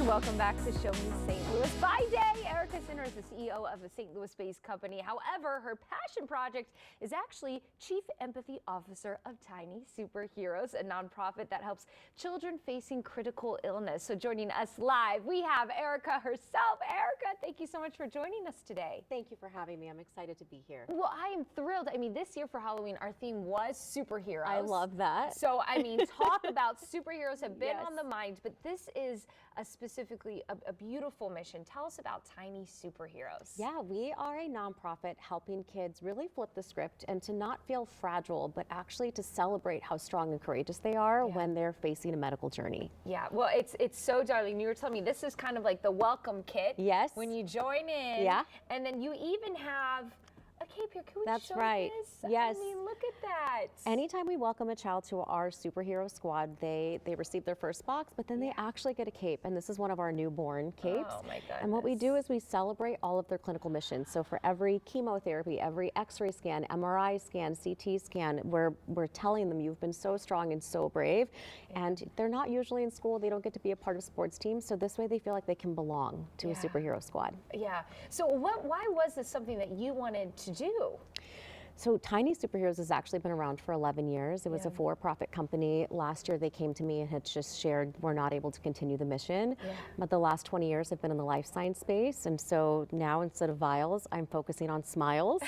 And welcome back to Show Me St. Louis by Day. Erica Sinner is the CEO of a St. Louis-based company. However, her passion project is actually Chief Empathy Officer of TinySuperheroes, a nonprofit that helps children facing critical illness. So joining us live, we have Erica herself. Erica, thank you so much for joining us today. Thank you for having me. I'm excited to be here. Well, I am thrilled. I mean, this year for Halloween, our theme was superheroes. I love that. So, I mean, talk about superheroes have been Yes. on the mind, but this is specifically a beautiful mission. Tell us about TinySuperheroes. Yeah, we are a nonprofit helping kids really flip the script and to not feel fragile, but actually to celebrate how strong and courageous they are when they're facing a medical journey. Yeah, well, it's so darling. You were telling me this is kind of like the welcome kit. Yes. When you join in. Yeah. And then you even have a cape here. Can we That's show right. this? Yes. I mean, look at that. Anytime we welcome a child to our superhero squad, they receive their first box, but then they actually get a cape, and this is one of our newborn capes. Oh my goodness. And what we do is we celebrate all of their clinical missions. So for every chemotherapy, every X-ray scan, MRI scan, CT scan, we're telling them you've been so strong and so brave. And they're not usually in school. They don't get to be a part of sports teams. So this way they feel like they can belong to a superhero squad. Yeah. So why was this something that you wanted to do? So TinySuperheroes has actually been around for 11 years. It was a for-profit company. Last year they came to me and had just shared we're not able to continue the mission. But the last 20 years have been in the life science space. And so now instead of vials, I'm focusing on smiles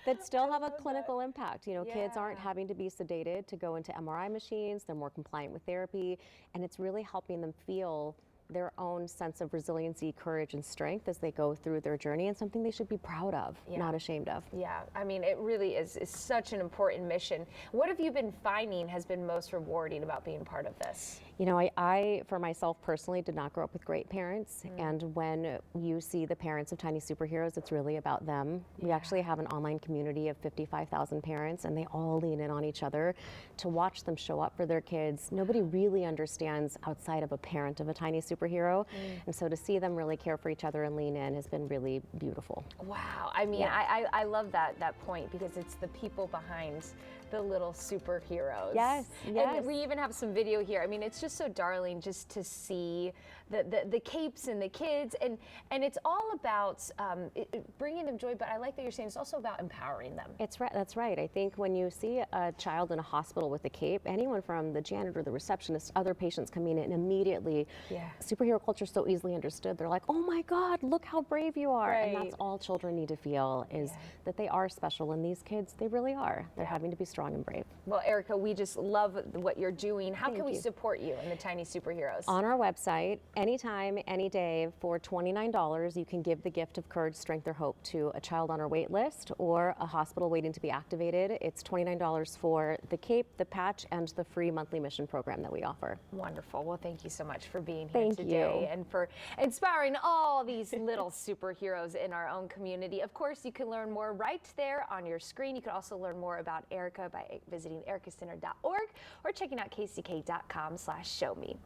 that still have a clinical impact. You know, kids aren't having to be sedated to go into MRI machines. They're more compliant with therapy. And it's really helping them feel their own sense of resiliency, courage, and strength as they go through their journey, and something they should be proud of, not ashamed of. Yeah, I mean, it really is such an important mission. What have you been finding has been most rewarding about being part of this? You know, I for myself personally, did not grow up with great parents, and when you see the parents of TinySuperheroes, it's really about them. We actually have an online community of 55,000 parents, and they all lean in on each other to watch them show up for their kids. Nobody really understands outside of a parent of a tiny superhero, and so to see them really care for each other and lean in has been really beautiful. Wow, I mean, I love that point, because it's the people behind the little superheroes. Yes, yes. And we even have some video here. I mean, it's just so darling just to see the capes and the kids, and it's all about bringing them joy, but I like that you're saying it's also about empowering them. It's right. That's right. I think when you see a child in a hospital with a cape, anyone from the janitor, the receptionist, other patients coming in immediately, superhero culture is so easily understood. They're like, oh my God, look how brave you are. And that's all children need to feel, is that they are special. And these kids, they really are. They're having to be strong and brave. Well, Erica, we just love what you're doing. How can we support you in the TinySuperheroes? On our website, anytime, any day, for $29, you can give the gift of courage, strength, or hope to a child on our wait list or a hospital waiting to be activated. It's $29 for the cape, the patch, and the free monthly mission program that we offer. Wonderful. Well, thank you so much for being here today. Thank you. And for inspiring all these little superheroes in our own community. Of course, you can learn more right there on your screen. You can also learn more about Erica by visiting ericacenter.org or checking out kck.com/showme.